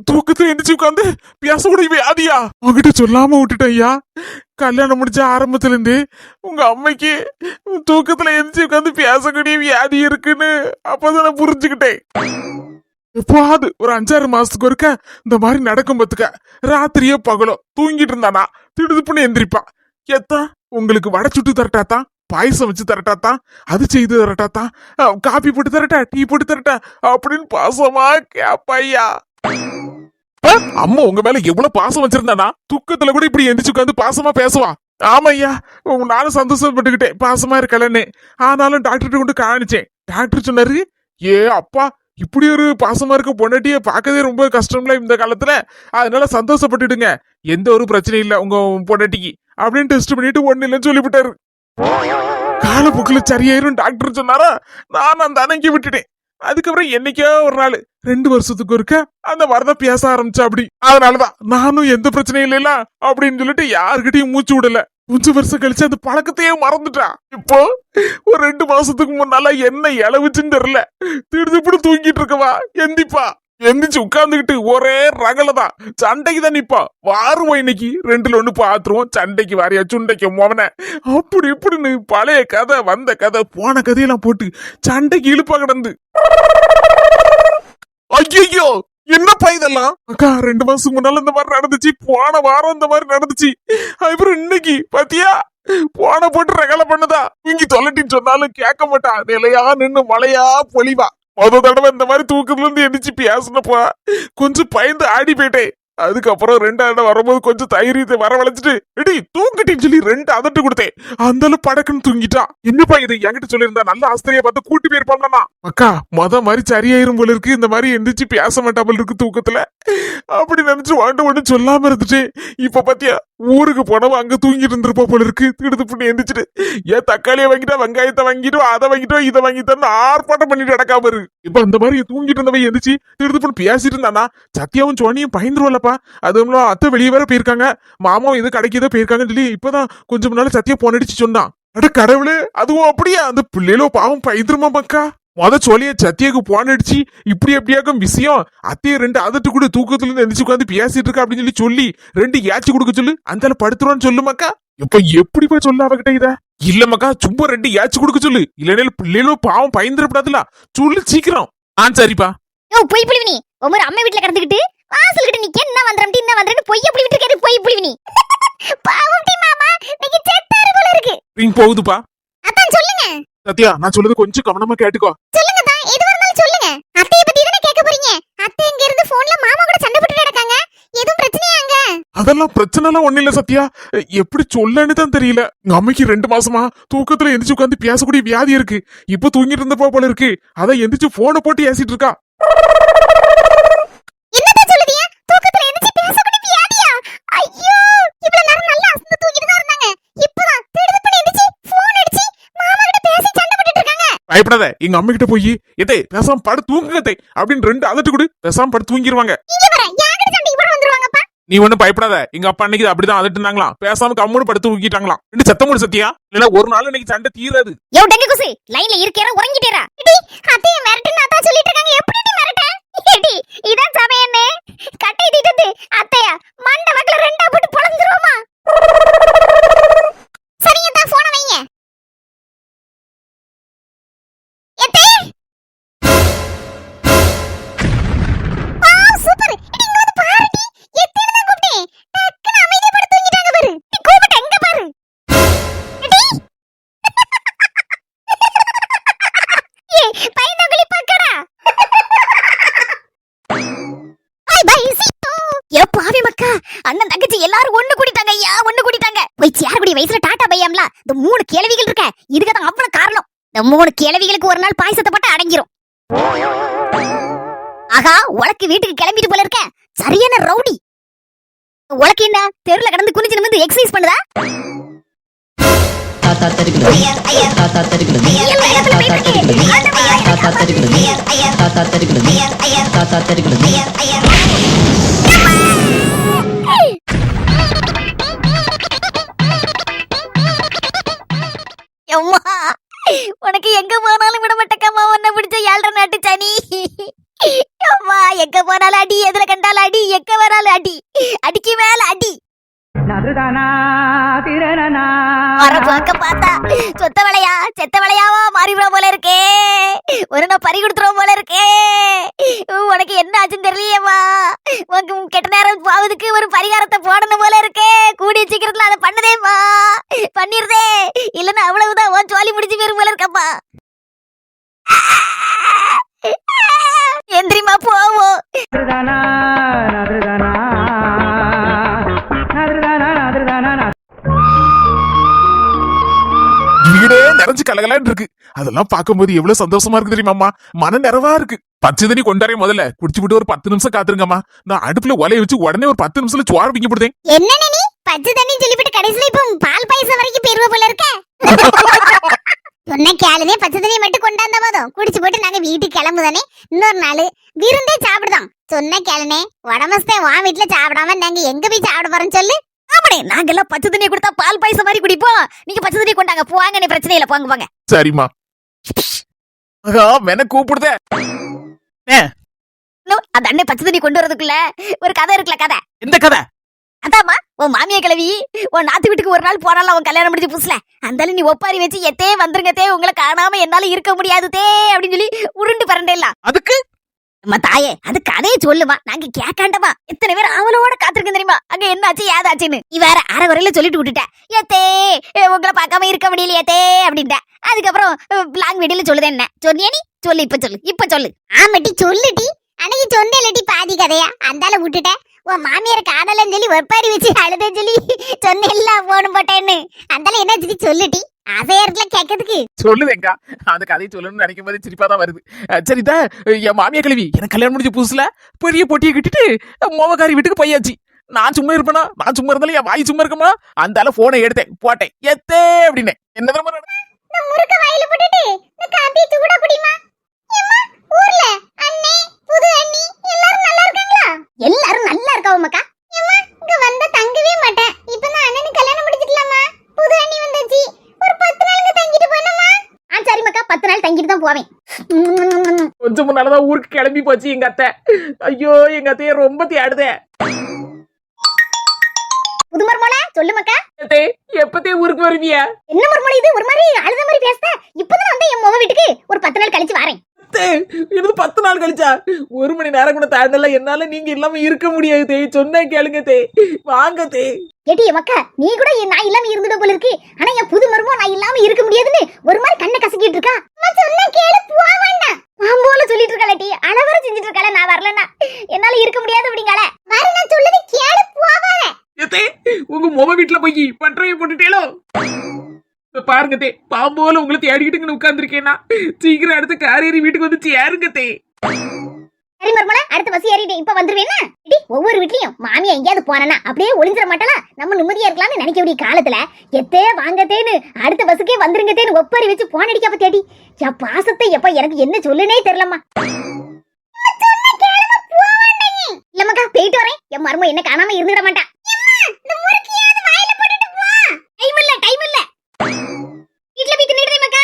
தூக்கத்துல எந்திரிச்சு உட்காந்து பேசக்கூடிய வியாதியா? உங்ககிட்ட சொல்லாம விட்டுட்டேன் ஐயா. கல்யாணம் முடிச்ச ஆரம்பத்துல இருந்து உங்க அம்மைக்கு தூக்கத்துல எந்திரிச்சு உட்காந்து பேசக்கூடிய வியாதி இருக்குன்னு அப்பதான் நான் புரிஞ்சுக்கிட்டேன். எப்பாவது ஒரு 5-6 மாசத்துக்கு ஒருக்க இந்த மாதிரி நடக்கும் பத்துக்க. ராத்திரியோ பகலோ தூங்கிட்டு இருந்தானா திடுதுப்புன்னு எந்திரிப்பா. ஏத்தா உங்களுக்கு வடை சுட்டு தரட்டாத்தான், பாயசம் வச்சு தரட்டாத்தான், அது செய்து தரட்டாத்தான், காபி போட்டு தரட்டா, டீ போட்டு தரட்டா அப்படின்னு பாசமா கேப்பையா. அம்மா உங்க மேல எவ்வளவு பாசம் வச்சிருந்தானா தூக்கத்துல கூட இப்படி எந்திரிச்சு உட்காந்து பாசமா பேசுவா. ஆமையா, நானும் சந்தோஷப்பட்டுக்கிட்டேன் பாசமா இருக்கலன்னு. ஆனாலும் டாக்டர்கிட்ட கொண்டு காணிச்சேன். டாக்டர் சொன்னாரு, ஏ அப்பா இப்படி ஒரு பாசமா இருக்க பொண்டாட்டிய பார்க்கவே ரொம்ப கஷ்டம்ல இந்த காலத்துல. அதனால சந்தோஷப்பட்டுடுங்க, எந்த ஒரு பிரச்சனையும் இல்ல உங்க பொண்டாட்டிக்கு அப்படின்னு டெஸ்ட் பண்ணிட்டு ஒண்ணு இல்லைன்னு சொல்லிவிட்டாரு. காலப்போக்குல சரியாயிரும் டாக்டர் சொன்னாரா. நான் அந்த அணைக்கி விட்டுட்டேன். அதுக்கப்புறம் என்னைக்கோ ஒரு நாள் 2 வருஷத்துக்கு ஒருக்க அந்த மாதிரிதான் பேச ஆரம்பிச்சா. அப்படி அதனாலதான் நானும் எந்த பிரச்சனையும் இல்லைல்ல அப்படின்னு சொல்லிட்டு யாருக்கிட்டையும் மூச்சு விடல. கொஞ்சம் வருஷம் கழிச்சு அந்த பழக்கத்தையே மறந்துட்டா. இப்போ ஒரு 2 மாசத்துக்கு முன்னால என்ன இளவுச்சுன்னு தெரியல, திடுதிப்புடு தூங்கிட்டு இருக்கவா எந்திப்பா. எந்திரிச்சு உட்கார்ந்துகிட்டு ஒரே ரகலதான், சண்டைக்கு தான் நிப்பா. வாருவோம் இன்னைக்கு 2ல 1 பாத்துருவோம், சண்டைக்கு வாரியா சுண்டைக்கு மோவன அப்படி இப்படின்னு பழைய கதை வந்த கதை போன கதையெல்லாம் போட்டு சண்டைக்கு இழுப்பா கிடந்து. ஐயோ என்னப்பா இதெல்லாம்? அக்கா 2 மாசத்துக்கு முன்னால இந்த மாதிரி நடந்துச்சு, போன வாரம் இந்த மாதிரி நடந்துச்சு. அப்புறம் இன்னைக்கு பாத்தியா போன போட்டு ரகலை பண்ணதா. இங்க தொலைட்டின்னு சொன்னாலும் கேட்க மாட்டா. நிலையா நின்னு மழையா பொழிவா. தடவை இந்த மாதிரி தூக்கத்துல இருந்து எந்திரிச்சு பேசினப்பா கொஞ்சம் பயந்து ஆடி போயிட்டேன். அதுக்கப்புறம் 2ஆவது வரும்போது கொஞ்சம் தைரியத்தை வரவழைச்சிட்டு எடி தூங்கிட்டின்னு சொல்லி 2 அதட்டு கொடுத்தேன். அந்த படக்குன்னு தூங்கிட்டா. என்னப்பா இது என்கிட்ட சொல்லியிருந்தா நல்ல ஆஸ்திரியா பார்த்து கூட்டி போயிருப்பாங்கண்ணா. அக்கா மாதிரி சரியாயிரும் போல இருக்கு, இந்த மாதிரி எந்திரிச்சு பேச மாட்டாமல் இருக்கு தூக்கத்துல அப்படி நினைச்சு ஒன்று சொல்லாம இருந்துட்டு. இப்ப பாத்தியா ஊருக்கு போனவன் அங்க தூங்கிட்டு இருந்திருப்பா போல இருக்கு. திடுத்து பண்ணி எந்திரிச்சிட்டு ஏன் தக்காளியை வாங்கிட்டா, வெங்காயத்தை வாங்கிட்டோம், அதை வாங்கிட்டோம், இதை வாங்கிட்டோம் ஆர்ப்பாட்டம் பண்ணிட்டு நடக்காம இருக்கு. இப்ப அந்த மாதிரி தூங்கிட்டு இருந்தவன் எந்திரிச்சு திடுத்து பண்ணி பேசிட்டு இருந்தானா சத்தியாவும் சோனியும் பயந்துருவல்லப்பா. அதுவும் அத்தை வெளியே வேற போயிருக்காங்க, மாமாவும் இது கடைக்கு ஏதோ போயிருக்காங்கன்னு சொல்லி இப்பதான் கொஞ்சம் முன்னால சத்தியா போன் அடிச்சு சொன்னான். அட கடவுளே, அதுவும் அப்படியா? அந்த பிள்ளைகளோ பாவம் பயந்துருமா மக்கா. சொல்லிய சத்தியாக்கு போன் அடிச்சு இப்படி எப்படியாக்கும் விஷயம், அத்தைய 2 அதட்டு கூட தூக்கத்துல இருந்து எந்திரிச்சு உட்காந்து பேசிட்டு இருக்கா அப்படின்னு சொல்லி 2 ஏச்சு கொடுக்க சொல்லு, அந்த படுத்துருவான்னு சொல்லு மக்கா. இப்ப எப்படிப்பா சொல்ல அவகிட்ட இத? இல்ல மக்கா, சும்மா 2 ஏச்சு கொடுக்க சொல்லு, இல்லைன்னா பிள்ளைகளோ பாவம் பயந்துடப்படாதுல, சொல்லு சீக்கிரம். சரிப்பா. பொய் புளிவினி ஒவ்வொரு அம்மா வீட்டுல கிடந்துக்கிட்டு வாசல் கிட்ட நிக்க என்ன வந்தறேன்னு பொய் அப்படி விட்டு இருக்காரு. பொய் புளிவினி பாவம் டி மாமா, நீங்க செத்தாரு போல இருக்கு. ரிங் போகுதுப்பா. அதான் சொல்லுங்க சத்யா, நான் சொல்றது கொஞ்சம் கவனமா கேட்டுக்கோ. சொல்லுங்க தான், எது வரணும் சொல்லுங்க. அத்தைய பத்தி தானே கேட்க போறீங்க. அத்தை இங்க இருந்து போன்ல மாமா கூட சண்டை போட்டுட்டு நடக்காங்க, எதுவும் பிரச்சனையாங்க? அதெல்லாம் பிரச்சனை எல்லாம் ஒண்ணு இல்ல சத்யா, எப்படி சொல்லன்னு தான் தெரியல. எங்க அம்மைக்கு 2 மாசமா தூக்கத்துல எந்திரிச்சு உட்காந்து பேசக்கூடிய வியாதி இருக்கு. இப்ப தூங்கிட்டு இருந்தப்போ போல இருக்கு, அதான் எந்திரிச்சு போனை போட்டு ஏசிட்டு இருக்கா. என்னதான் சொல்லுதியா? தூக்கத்துல எந்திரிச்சு பேசக்கூடிய வியாதியா? ஐயோ, இவ்வளவு நேரம் நல்லா அசந்து தூங்கிட்டு தான் இருந்தாங்க, இப்பதான் திடுதிப்புன்னு எந்திரிச்சு போன் அடிச்சு மாமா கிட்ட பேசி சண்டை போட்டுட்டு இருக்காங்க. பயப்படாத, எங்க அம்மா கிட்ட போய் எதே பேசாம படு தூங்குதே அப்படின்னு 2 அதட்டு கொடு, பேசாம படு தூங்கிடுவாங்க. இங்க வர யாகிட்ட சண்டைக்கு போட வந்துருவாங்கப்பா. நீ ஒண்ணும் பயப்படாத, எங்க அப்பா அன்னைக்கு அப்படிதான் அதட்டுனாங்களாம், பேசாம கம்முன்னு படுத்து ஊக்கிட்டாங்களாம். 2 சத்தம் போடு சத்யா, இல்ல ஒரு நாள் இன்னைக்கு சண்டை தீராது. யோ டெங்கு குசி, லைன்ல இருக்கேற உறங்கிட்டேரா? எடி அத்தைய மிரட்டுன்னு அதான் சொல்லிட்டு இருக்காங்க, எப்படி நீ மிரட்ட? எடி இதான் சமயமே, கட்டை தீட்டது அத்தையா மண்ட வக்கல 2ஆ போட்டு பொளந்துருவோமா? சரிங்க தான் போன் வைங்க. எத்தே சூப்பர். எடி இங்க வந்து பாருடி, எத்தேன்னு தான் கூப்பிட்டேன், டக்குனு அமைதியா படுத்து தூங்கிட்டாங்க பாரு. நீ கூப்பிட்ட எங்க பாரு. எடி பயந்தவங்களி பக்கடா. பை பை சீட்டு. ஏ பாவி மக்கா, அண்ணன் தங்கச்சி எல்லாரும் ஒண்ணு கூடிட்டாங்க ஐயா, ஒண்ணு கூடிட்டாங்க. போய் சேர் குடி வயசுல டாடா பையாம்ல, இந்த 3 கேள்விகள் இருக்க, இதுக்கு தான் அவ்வளவு காரணம். இந்த 3 கேள்விகளுக்கு ஒரு நாள் பாயசத்தை போட்டு அடங்கிரும். ஆகா, உலக்கு வீட்டுக்கு கிளம்பிட்டு போல இருக்க, சரியான ரவுடி. உலக்கு என்ன தெருல கடந்து குனிஞ்சு நிமிந்து எக்ஸசைஸ் பண்ணுதா? தாத்தா தருகிறது தாத்தா தருகிறது தாத்தா தருகிறது தாத்தா தருகிறது தாத்தா தருகிறது தாத்தா தருகிறது. அம்மா, உனக்கு எங்க போனாலும் விட மாட்டேக்கம்மா, உன்னை பிடிச்ச 7.5 நாட்டு சனி. அம்மா எங்க போனாலும் அடி, எதுல கண்டாலும் அடி, எங்க போனாலும் அடி, அடிக்கு மேல அடி. வர பார்க்க பார்த்தா சொத்த வளையா செத்த வளையாவா மாறிவிடும் போல இருக்கே. ஒரு நான் பறி கொடுத்துருவோம் போல இருக்கே. உனக்கு என்ன ஆச்சுன்னு தெரியலையேம்மா. உனக்கு கெட்ட நேரம் போவதுக்கு ஒரு பரிகாரத்தை போடணும் போல இருக்கே. கூடிய சீக்கிரத்துல அதை பண்ணுதேம்மா, பண்ணிருதே. இல்லன்னா அவ்வளவுதான், உன் ஜோலி முடிச்சு போயிரும் போல இருக்கப்பா. எந்திரிமா போவோம். வீடே நிறைஞ்சு கலகலன்னு இருக்கு. அதெல்லாம் பார்க்கும்போது எவ்வளவு சந்தோஷமா இருக்கு தெரியுமாம்மா. மன நிறைவா இருக்கு. பச்சை தண்ணி கொண்டாரே முதல்ல குடிச்சு விட்டு ஒரு 10 நிமிஷம் காத்துருங்கம்மா. நான் அடுப்புல ஒலைய வச்சு உடனே ஒரு 10 நிமிஷத்துல சோறு பிங்க போடுதேன். என்ன நீ பச்சை தண்ணி சொல்லிவிட்டு கடைசியில இப்ப பால் பாயசம் வரைக்கும் போயிருவ போல இருக்க. சொன்ன கேளுனே பச்சை தண்ணி மட்டும் கொண்டாந்த போதும் குடிச்சு போட்டு நாங்க வீட்டுக்கு கிளம்புதானே. இன்னொரு நாள் விருந்தே சாப்பிடுதோம். சொன்ன கேளுனே உடமஸ்தே வா வீட்டுல சாப்பிடாம நாங்க எங்க போய் சாப்பிட போறோம் சொல்லு. ஆமாடே, நாங்கெல்லாம் பச்சை தண்ணியை கொடுத்தா பால் பாயசம் மாதிரி குடிப்போம். நீங்க பச்சை தண்ணி கொண்டாங்க போவாங்க, நீ பிரச்சனை இல்ல, போங்க போங்க. சரிம்மா. மென கூப்பிடுதே. அந்த அண்ணன் பச்சை தண்ணி கொண்டு வரதுக்குள்ள ஒரு கதை இருக்குல்ல. கதை எந்த கதை? அதாம்மா, உன் மாமியா கிளவி உன் நாத்து வீட்டுக்கு ஒரு நாள் போனால அவன் கல்யாணம் முடிஞ்சு புதுசுல அந்தாலும் நீ ஒப்பாரி வச்சு எத்தே வந்துருங்க தே, உங்களை காணாம என்னால இருக்க முடியாது தே அப்படின்னு சொல்லி உருண்டு பரண்டேலாம். அதுக்கு அம்மா தாயே, அது கதையை சொல்லுமா, நாங்க கேட்காண்டமா. எத்தனை பேர் அவளோட காத்திருக்கேன் தெரியுமா. அங்க என்ன ஆச்சு ஏதாச்சுன்னு நீ வேற அரை குறையில சொல்லிட்டு விட்டுட்ட. ஏத்தே உங்களை பார்க்காம இருக்க முடியல ஏத்தே அப்படின்ட்ட. அதுக்கப்புறம் லாங் வீடியோல சொல்லுதே. என்ன சொன்னியா நீ? சொல்லு, இப்ப சொல்லு. ஆமாட்டி சொல்லுட்டி. அன்னைக்கு சொன்னேன்லட்டி பாதி கதையா, அந்தால விட்டுட்ட. உன் மாமியார் காணலன்னு சொல்லி ஒப்பாரி வச்சு அழுதேன்னு சொல்லி சொன்னேன் போனும் போட்டேன்னு. அந்தால என்ன சொல்லுட்டி. அதே இடத்துல கேட்கறதுக்கு சொல்லுவேங்கா. அந்த கதையை சொல்லணும்னு நினைக்கும் போது சிரிப்பா தான் வருது. சரிதா, என் மாமியா கிழவி எனக்கு கல்யாணம் முடிஞ்ச புதுசுல பெரிய பொட்டியை கட்டிட்டு மோவக்காரி வீட்டுக்கு போயாச்சு. நான் சும்மா இருப்பேனா? நான் சும்மா இருந்தாலும் என் வாய் சும்மா இருக்குமா? அந்த போனை எடுத்தேன், போட்டேன், எத்தே அப்படின்னு. என்ன தெரியுமா முறுக்க வாயில போட்டுட்டு இந்த காப்பியை சூடா குடிமா. ஏம்மா, ஊர்ல அண்ணே புது அண்ணி எல்லாரும் நல்லா இருக்காங்களா? எல்லாரும் நல்லா இருக்காவமாக்கா. ஏம்மா, இங்க வந்தா தங்கவே மாட்டேன். இப்பதான் அண்ணனுக்கு கல்யாணம் முடிச்சிடலாமா. புது அண்ணி வந்தாச்சு. ஒரு 10 நாளுங்க தங்கிட்டு போனோமா. சரிமாக்கா, 10 நாள் தங்கிட்டு தான் போவேன். கொஞ்சம் முன்னாலதான் ஊருக்கு கிளம்பி போச்சு எங்க அத்தை. ஐயோ, எங்க அத்தைய ரொம்ப தேடுதே. புது மருமோளா சொல்லுமாக்கா. எப்பத்தே ஊருக்கு வருவியா? என்ன மருமோளா இது ஒரு மாதிரி அழுத மாதிரி பேசுத? இப்பதான் வந்தேன் என் மொவ வீட்டுக்கு. ஒரு 10 நாள் கழிச்சு வரேன். இது 10 நாள் கழிச்சா? 1 மணி நேரம் கூட தாண்டல. என்னால நீங்க இல்லாம இருக்க முடியாது தே. சொன்னா கேளுங்க தே, வாங்க தே. ஏடி மக்கா, நீ கூட நான் இல்லாம இருந்துட போல இருக்கு. ஆனா என் புது மருமோ நான் இல்லாம இருக்க முடியாதுன்னு ஒரு மாதிரி கண்ணை கசக்கிட்டு இருக்கா. சொன்னா கேளு, போவாண்டா மாம்போல சொல்லிட்டு இருக்காளடி. அளவர செஞ்சிட்டு இருக்காள. நான் வரலன்னா என்னால இருக்க முடியாது அப்படிங்கால. வர நான் சொல்லது கேளு, போவாத. ஏத்தே, உங்க மொப வீட்டுல போய் பட்டறையை போட்டுட்டேலோ. பாருங்க தே, பாம்போல உங்களை தேடிக்கிட்டு உட்கார்ந்துருக்கேன்னா சீக்கிரம் அடுத்த காரேரி வீட்டுக்கு வந்து சேருங்க தே. சரி மருமலா, அடுத்த பஸ் ஏறிட்டேன், இப்ப வந்துருவேன்னா. ஒவ்வொரு வீட்லயும் மாமியா எங்கேயாவது போனா அப்படியே ஒளிஞ்சிட மாட்டாளா. நம்ம நிம்மதியா இருக்கலாம்னு நினைக்கக்கூடிய காலத்துல எத்தே வாங்கத்தேன்னு அடுத்த பஸ்ஸுக்கே வந்துருங்கத்தேன்னு ஒப்பாரி வச்சு போன் அடிக்க பத்தியாடி. என் பாசத்தை எப்ப எனக்கு என்ன சொல்லுனே தெரியலம்மா. இல்லம்மாக்கா, போயிட்டு வரேன். என் மருமோ என்ன காணாம இருந்துட மாட்டா. டைம் இல்ல வீட்டுல போய் தின்னுடுறேன் மக்கா.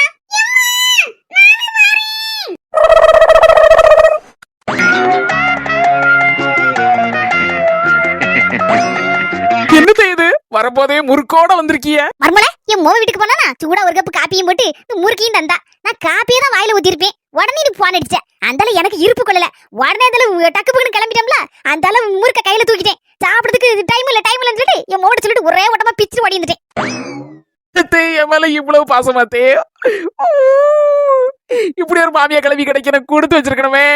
என்ன செய்யுது? வரப்போதே முறுக்கோட வந்திருக்கிய. மர்மல, என் மோவ வீட்டுக்கு போனா சூடா ஒரு கப் காப்பியும் போட்டு முறுக்கியும் தந்தா. நான் காப்பியை தான் வாயில ஊத்திருப்பேன். உடனே நீ போன் அடிச்ச. அந்தால எனக்கு இருப்பு கொள்ளல. உடனே அதுல டக்கு பக்குன்னு கிளம்பிட்டோம்ல. அந்தால முறுக்க கையில தூக்கிட்டேன். சாப்பிடுறதுக்கு டைம் இல்லன்னு சொல்லிட்டு என் மோட சொல்லிட்டு ஒரே ஓட்டமா பிச்சு ஓடி வந்துட்டேன். என் மேல இவ்வளவு பாசமாத்தே. இப்படி ஒரு மாமியா கிளவி கிடைக்கணும் கொடுத்து வச்சிருக்கணுமே.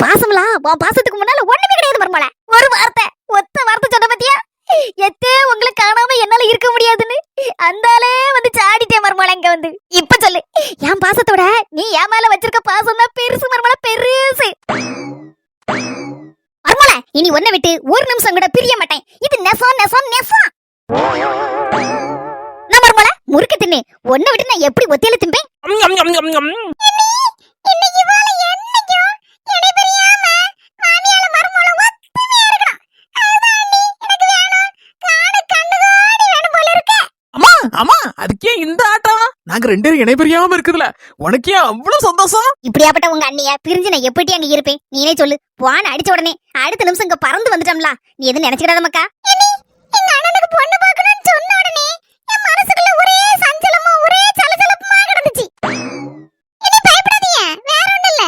பாசம்லா உன் பாசத்துக்கு முன்னால ஒண்ணுமே கிடையாது மர்மல. ஒரு வார்த்தை, ஒத்த வார்த்தை சொன்ன பத்தியா? எத்தே உங்களை காணாம என்னால இருக்க முடியாதுன்னு அந்தாலே வந்து சாடிட்டேன் மர்மல. இங்க வந்து இப்ப சொல்லு, என் பாசத்தோட நீ என் மேல வச்சிருக்க பாசம் தான் பெருசு மர்மல, பெருசு. மர்மல, இனி ஒன்ன விட்டு ஒரு நிமிஷம் கூட பிரிய மாட்டேன். இது நெசம் நெசம் நெசம். நான் மர்மல முறுக்கு தின்னு ஒன்ன விட்டு நான் எப்படி ஒத்தையில திம்பேன்? ஆமா, அதுக்கே இந்த ஆட்டம். நாங்க ரெண்டு பேரும் இணைபெரியாம இருக்குதுல உனக்கே அவ்வளவு சந்தோஷம். இப்படியாப்பட்ட உங்க அண்ணிய பிரிஞ்சு நான் எப்படி அங்க இருப்பேன் நீனே சொல்லு. போன அடிச்ச உடனே அடுத்த நிமிஷம் இங்க பறந்து வந்துட்டோம்ல. நீ எதுவும் நினைச்சுக்கிடாத மக்கா. எங்க அண்ணனுக்கு பொண்ணு பார்க்கணும்னு சொன்ன உடனே என் மனசுக்குள்ள ஒரே சஞ்சலமும் ஒரே சலசலப்புமா கிடந்துச்சு. இனி பயப்படாதீங்க, வேற ஒண்ணும் இல்ல.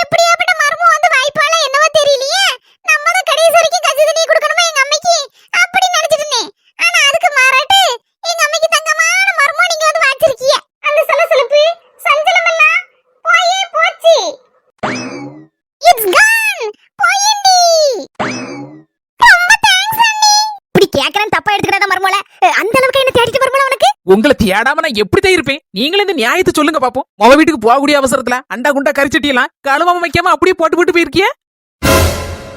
எப்படியாப்பட்ட மர்மம் வந்து வாய்ப்பால என்னவோ தெரியலையே. நம்ம தான் கடைசி வரைக்கும் கஞ்சி தண்ணி கொடுக்கணுமா எங்க அம்மைக்கு அப்படி நினைச்சிட்டு இருந்தேன். ஆனா அதுக்கு மாறாட்டு எங்க அம்மைக்கு தங்கமான மர்மம் நீங்க வந்து வாச்சிருக்கீங்க. அந்த சலசலப்பு சஞ்சலம் எல்லாம் போயே போச்சு. இட்ஸ் கான் போயிண்டி. ரொம்ப தேங்க்ஸ் அண்ணி. இப்படி கேக்குறேன் தப்பா எடுத்துக்கறாத மர்மோல. அந்த அளவுக்கு என்ன தேடிட்டு மர்மோல உனக்கு? உங்களை தேடாம நான் எப்படி தான் இருப்பேன்? நீங்களே இந்த நியாயத்தை சொல்லுங்க பாப்போம். மொவ வீட்டுக்கு போகக்கூடிய அவசரத்துல அண்டா குண்டா கரிச்சட்டி எல்லாம் கழுவாம வைக்காம அப்படியே போட்டு போட்டு போயிருக்கிய.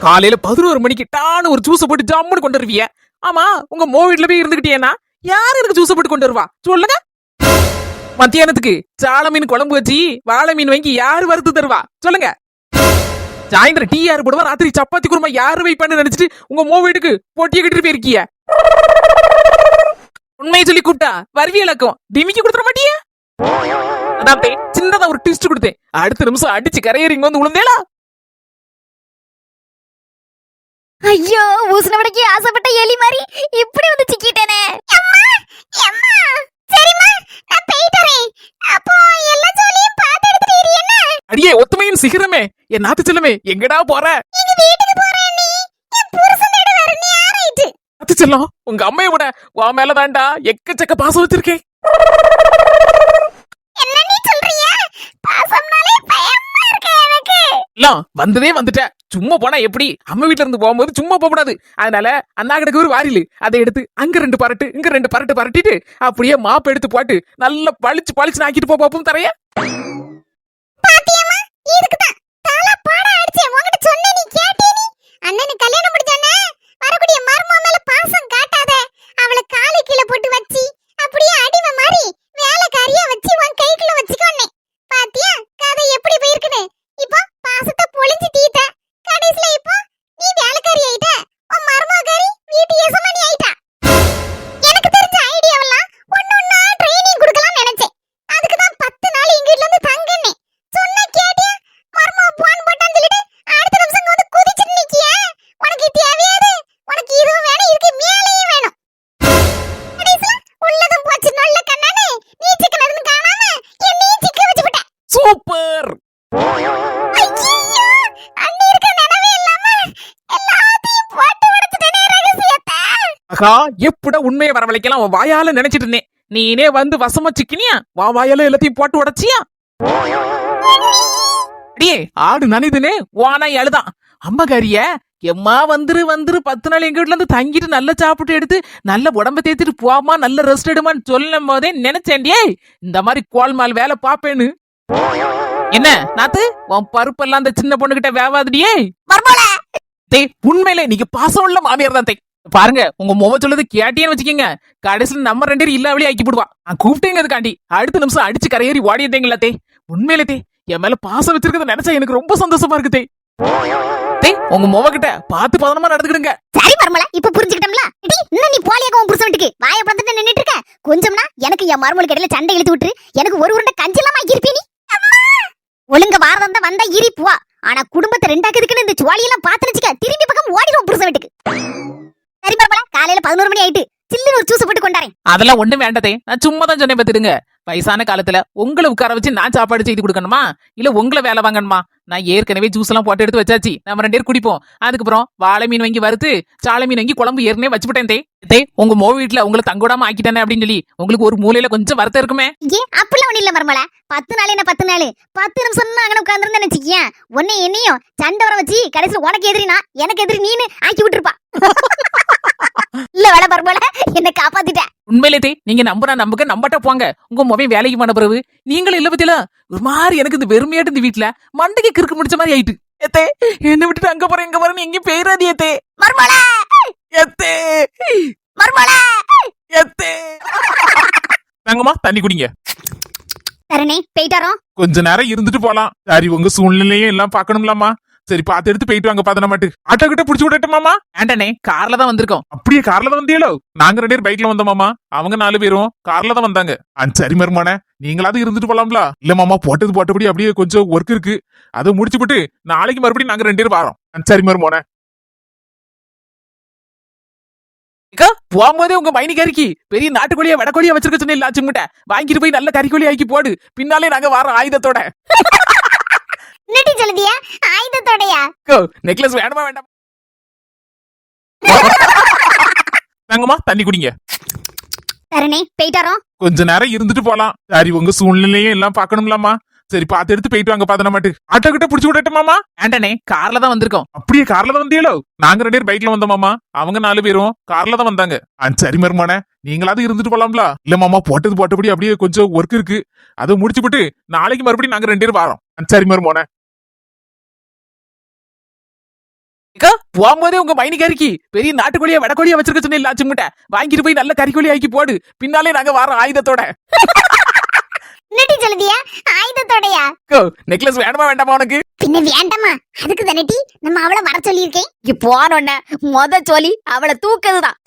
காலையில 11 மணிக்கு டான்னு ஒரு ஜூஸ் போட்டு ஜம்முன்னு கொண்டு வருவிய. ஆமா, உங்க மோ வீட்டுல போய் இருந்துகிட்டேன்னா யாரு எனக்கு ஜூஸ் போட்டு கொண்டு வருவா சொல்லுங்க? மத்தியானத்துக்கு சால மீன் குழம்பு வச்சு வாழை மீன் வாங்கி யாரு வறுத்து தருவா சொல்லுங்க? சாயந்தரம் டீ யாரு போடுவா? ராத்திரி சப்பாத்தி குருமா யாரு வைப்பான்னு நினைச்சிட்டு உங்க மோ வீட்டுக்கு போட்டியை கட்டிட்டு போயிருக்கிய. உண்மையை சொல்லி கூப்பிட்டா வருவியலாக்கும் டிமிக்கி கொடுத்துட மாட்டியா? அதான் சின்னதா ஒரு ட்விஸ்ட் கொடுத்தேன். அடுத்த நிமிஷம் அடிச்சு கரையறிங்க வந்து விழுந்தேளா? ஐயோ, ஊசனவடைக்கு ஆசைப்பட்ட எலி மாதிரி இப்படி வந்து சிக்கிட்டேனே. அம்மா அம்மா சரிம்மா, நான் போயிட்டறேன். அப்போ எல்லா ஜோலியும் பார்த்து எடுத்துட்டு என்ன? அடியே ஒத்துமையின் சிகரமே, என் நாத்து செல்லமே, எங்கடா போற? எங்க வீட்டுக்கு போறேன் நீ. என் புருஷனோட வர நீ ஆரைட்டு. நாத்து செல்லம், உங்க அம்மைய விட உன் மேலதான்டா எக்கச்சக்க பாசம் வச்சிருக்கேன். என்ன நீ சொல்றிய? பாசம்னாலே பயமா இருக்கு எனக்கு. எல்லாம் வந்ததே வந்துட்ட. சும்மா போனா எப்படி? அம்மா வீட்ல இருந்து போகும்போது சும்மா போகக்கூடாது. அதனால அண்ணா கிடக்கு ஒரு வாரிலு அதை எடுத்து அங்க 2 பரட்டு இங்க 2 பரட்டு பரட்டிட்டு அப்படியே மாப்பு எடுத்து போட்டு நல்லா பளிச்சு பளிச்சு ஆக்கிட்டு போப்போம் தரைய. பாத்தியம்மா, இதுக்குதான் தாள பாட அடிச்சே. உன்கிட்ட சொன்ன நீ கேட்டே நீ. அண்ணனுக்கு கல்யாணம் முடிஞ்சோனே வரக்கூடிய மர்மம் மேல பாசம் காட்டாத. அவளை காலு கீழ போட்டு வச்சி அப்படியே அடிமை மாதிரி வேலைக்காரியா வச்சி உன் கைக்குள்ள வச்சுக்கோனே. பாத்தியா கதை எப்படி போயிருக்குன்னு? இப்போ பாசத்தை பொழிஞ்சு தீட்ட. கடைசில இப்போ நீ வேலைக்காரி ஆயிட்ட. உன் மர்மக்காரி வீட்டு எசமானி ஆயிட்டா. எனக்கு தெரிஞ்ச ஐடியாவெல்லாம் ஒண்ணொண்ணா ட்ரைனிங் கொடுக்கலாம் நினைச்சேன். அதுக்கு தான் 10 நாள் எங்க வீட்ல இருந்து தங்கனே. சொன்னா கேட்டியா? மர்மம் போன் போட்டான்னு சொல்லிட்டு அடுத்த நிமிஷம் வந்து குதிச்சிட்டு நிக்கியே. உனக்கு தேவையாது. உனக்கு இதுவும் வேணும், இதுக்கு மேலேயும் வேணும். கடைசில உள்ளதும் போச்சு நல்ல கண்ணானே. நீ சிக்கனதுன்னு காணாம என்னையும் சிக்க வச்சு விட்ட. சூப்பர். ஐயோ, அண்ணி இருக்க நினைவே இல்லாம எல்லாத்தையும் போட்டு உடைச்சிட்டேனே ரகசியத்தை. ஆகா, எப்படா உண்மையை வரவழைக்கலாம் உன் வாயால நினைச்சிட்டு இருந்தேன். நீனே வந்து வசமா சிக்கினியா? வாயால எல்லாத்தையும் போட்டு உடைச்சியா? அடியே ஆடு நனிதுன்னு வானா அழுதான். அம்மாக்காரிய எம்மா வந்துரு வந்துரு 10 நாள் எங்க வீட்டுல இருந்து தங்கிட்டு நல்லா சாப்பிட்டு எடுத்து நல்ல உடம்ப தேத்திட்டு போமா நல்ல ரெஸ்ட் எடுமான்னு சொல்லும் போதே நினைச்சேன்டியே இந்த மாதிரி கோல்மால் வேலை பாப்பேன்னு. என்ன நாத்து உன் பருப்பெல்லாம் அந்த சின்ன பொண்ணுகிட்ட வேவாதுடியே. மர்மோல உண்மையிலே நீங்க பாசம் உள்ள மாமியார் தான். பாருங்க, உங்க முக சொல்லுது கேட்டியன்னு வச்சுக்கீங்க. கடைசியில நம்ம 2 பேரும் இல்லாவளே ஆக்கி போடுவா. நான் கூப்பிட்டேங்க அதுக்காண்டி அடுத்த நிமிஷம் அடிச்சு கரையேறி ஓடிட்டேங்களா தே. உண்மையிலே தே என் மேல பாசம் வச்சிருக்கிறத நினைச்சா எனக்கு ரொம்ப சந்தோஷமா இருக்கு தே. உங்க முக கிட்ட பார்த்து பதனமா நடந்துக்கிடுங்க. சரி மர்மோல, இப்ப புரிஞ்சுக்கிட்டோம்ல. இடி இன்னும் நீ போலியாக உன் புருஷன் வீட்டுக்கு வாயை பறந்துட்டு நின்னுட்டு இருக்க. கொஞ்சம்னா எனக்கு என் மர்மோலுக்கு இடையில சண்டை இழுத்து விட்டு எனக்கு ஒரு உருண்டை கஞ்சிலாமா இருப்பீ நீ. ஒழுங்க வாரதா வந்தா இரி போ. ஆனா குடும்பத்தை ரெண்டாக்குதுக்குன்னு இந்த சுவாலியெல்லாம் பார்த்து நிச்சுக்க திரும்பி பக்கம் ஓடிடும் புருஷன் வீட்டுக்கு. சரி மர்மோல, காலையில 11 மணி ஆயிட்டு சில்லுன்னு ஒரு ஜூஸ் போட்டு கொண்டாரேன். அதெல்லாம் ஒண்ணும் வேண்டதே, நான் சும்மா தான் சொன்னேன் பாத்துடுங்க. வயசான காலத்துல உங்களை உட்கார வச்சு நான் சாப்பாடு செய்து கொடுக்கணுமா இல்ல உங்களை வேலை வாங்கணுமா? நான் ஏற்கனவே ஜூஸ் எல்லாம் போட்டு எடுத்து வச்சாச்சு. நம்ம 2 பேரும் குடிப்போம். அதுக்கப்புறம் வாழை மீன் வாங்கி வறுத்து சாலை மீன் வாங்கி குழம்பு ஏற்கனவே வச்சுட்டேன் தே. உங்க மோ வீட்டுல உங்களை தங்கூடாம ஆக்கிட்டேனே அப்படின்னு சொல்லி உங்களுக்கு ஒரு மூலையில கொஞ்சம் வருத்தம் இருக்குமே. ஏ அப்படிலாம் ஒண்ணு இல்ல மர்மோல. 10 நாள் என்ன 10 நாள் 10 நிமிஷம் தான் அங்க உட்கார்ந்து நினைச்சிக்கேன். உன்னை என்னையும் சண்டை வர வச்சு கடைசியில் உனக்கு எதிரினா எனக்கு எதிரி நீனு ஆக்கி விட்டுருப்பா. இல்ல வேலை மர்மோல, என்ன காப்பாத்திட்ட. உண்மையிலே தே நீங்க நம்புறா நம்புங்க, நம்பட்ட போங்க. உங்க மொபைல் வேலைக்கு பண்ண பிறகு நீங்களும் இல்ல பத்தியில ஒரு மாதிரி எனக்கு இந்த வெறுமையாட்டு இந்த வீட்டுல மண்டைக்கு கிறுக்கு முடிச்ச மாதிரி ஆயிட்டு. எத்தே என்ன விட்டுட்டு அங்க போறேன் இங்க போறேன்னு எங்கேயும் போயிடாதே எத்தே. மர்மோல எத்தே மர்மோல எத்தே. தங்கம்மா தண்ணி குடிங்க. தரணே போயிட்டாரோ. கொஞ்ச நேரம் இருந்துட்டு போலாம். சரி, உங்க சூழ்நிலையும் எல்லாம் பாக்கணும்லாமா. சரி பார்த்து எடுத்து போயிட்டு வாங்க பதன மாட்டு ஆட்டோ கிட்ட புடிச்சு விடட்டும் மாமா வேண்டாண்ணே கார்ல தான் வந்திருக்கோம். அப்படியே கார்ல தான் வந்தீங்களோ நாங்க 2 பேர் பைக்ல வந்தோம் மாமா அவங்க 4 பேரும் கார்ல தான் வந்தாங்க சரி மருமானே நீங்களாவது இருந்துட்டு போலாம்ல இல்ல மாமா போட்டது போட்டபடி அப்படியே கொஞ்சம் ஒர்க் இருக்கு அதை முடிச்சு விட்டு நாளைக்கு மறுபடியும் நாங்க 2 பேரும் வரோம் சரி மருமானே அக்கா, போகும்போதே உங்க மைனிக்காரிக்கு பெரிய நாட்டுக்கோழியா வடக்கோழியா வச்சிருக்க சொன்ன லாச்சு முட்டை வாங்கிட்டு போய் நல்ல கறிக்கோழி ஆக்கி போடு. பின்னாலே நாங்க வரோம் ஆயுதத்தோட. என்னடி சொல்லுதியா ஆயுதத்தோடயா? நெக்லஸ் வேணுமா வேண்டாம்? நாங்கம்மா தண்ணி குடிங்க. தரணே போயிட்டாரோம். கொஞ்ச நேரம் இருந்துட்டு போலாம். சரி உங்க சூழ்நிலையும் எல்லாம் பாக்கணும்லாமா. சரி பார்த்து எடுத்து போயிட்டு வாங்க பதன மாட்டு ஆட்டோ கிட்ட புடிச்சு விடட்டும் மாமா. வேண்டாண்ணே கார்ல தான் வந்திருக்கோம். அப்படியே கார்ல தான் வந்தீங்களோ நாங்க 2 பேர் பைக்ல வந்தோம் மாமா அவங்க 4 பேரும் கார்ல தான் வந்தாங்க சரி மருமானே நீங்களாவது இருந்துட்டு போலாம்ல இல்ல மாமா போட்டது போட்டபடி அப்படியே கொஞ்சம் ஒர்க் இருக்கு அதை முடிச்சு விட்டு நாளைக்கு மறுபடியும் நாங்க 2 பேரும் வரோம் சரி மருமானே அக்கா, போகும்போதே உங்க மைனிக்காரிக்கு பெரிய நாட்டுக்கோழியா வடக்கோழியா வச்சிருக்க சொன்ன லாச்சு முட்டை வாங்கிட்டு போய் நல்ல கறிக்கோழி ஆக்கி போடு. பின்னாலே நாங்க வரோம் ஆயுதத்தோட. என்னடி சொல்லுதியா ஆயுதத்தோடயா? நெக்லஸ் வேணுமா வேண்டாமா உனக்கு? பின்ன வேண்டாமா? அதுக்கு தானடி நம்ம அவளை வர சொல்லியிருக்கேன். இங்க போனோன்ன மொத சொல்லி அவளை தூக்குதுதான்.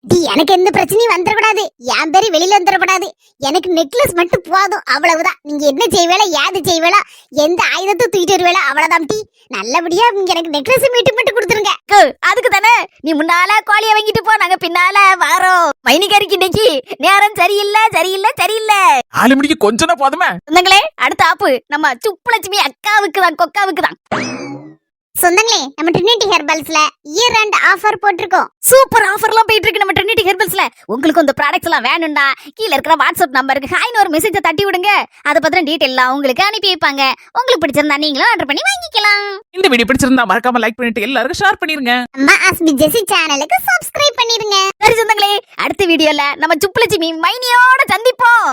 டி எனக்கு எந்த பிரச்சனையும் வந்துடக்கூடாது. என் பேரு வெளியில வந்துடக்கூடாது. எனக்கு நெக்லஸ் மட்டும் போதும் அவ்வளவுதான். நீங்க என்ன செய்வேளா ஏது செய்வேளா எந்த ஆயுதத்தை தூக்கிட்டு வருவேளா அவ்வளவுதான் டி. நல்லபடியா எனக்கு நெக்லஸ் மீட்டு மட்டும் கொடுத்துருங்க. அதுக்கு தானே நீ முன்னால கோழிய வாங்கிட்டு போ நாங்க பின்னால வாரோம். மைனிகாரிக்கு இன்னைக்கு நேரம் சரியில்லை சரியில்லை சரியில்லை. 4 மணிக்கு கொஞ்சம் தான் போதுமே. சொந்தங்களே அடுத்த ஆப்பு நம்ம சுப்புலட்சுமி அக்காவுக்கு தான் கொக்காவுக்கு தான். சொந்தங்களே நம்ம ட்ரினிட்டி ஹெர்பல்ஸ்ல இயர் அண்ட் ஆஃபர் போட்டிருக்கோம். சூப்பர் ஆஃபர்லாம் போயிட்டு இருக்கு நம்ம ட்ரினிட்டி ஹெர்பல்ஸ்ல. உங்களுக்கு இந்த ப்ராடக்ட்ஸ் எல்லாம் வேணும்னா கீழ இருக்கிற வாட்ஸ்அப் நம்பருக்கு ஹாய்னு ஒரு மெசேஜ் தட்டி விடுங்க. அத பத்தின டீடைல் எல்லாம் உங்களுக்கு அனுப்பி வைப்பாங்க. உங்களுக்கு பிடிச்சிருந்தா நீங்களும் ஆர்டர் பண்ணி வாங்கிக்கலாம். இந்த வீடியோ பிடிச்சிருந்தா மறக்காம லைக் பண்ணிட்டு எல்லாருக்கும் ஷேர் பண்ணிருங்க. நம்ம ஆஸ்பி ஜெசி சேனலுக்கு சப்ஸ்கிரைப் பண்ணிருங்க. சரி சொந்தங்களே அடுத்த வீடியோல நம்ம சுப்புலட்சுமி மைனியோட சந்திப்போம்.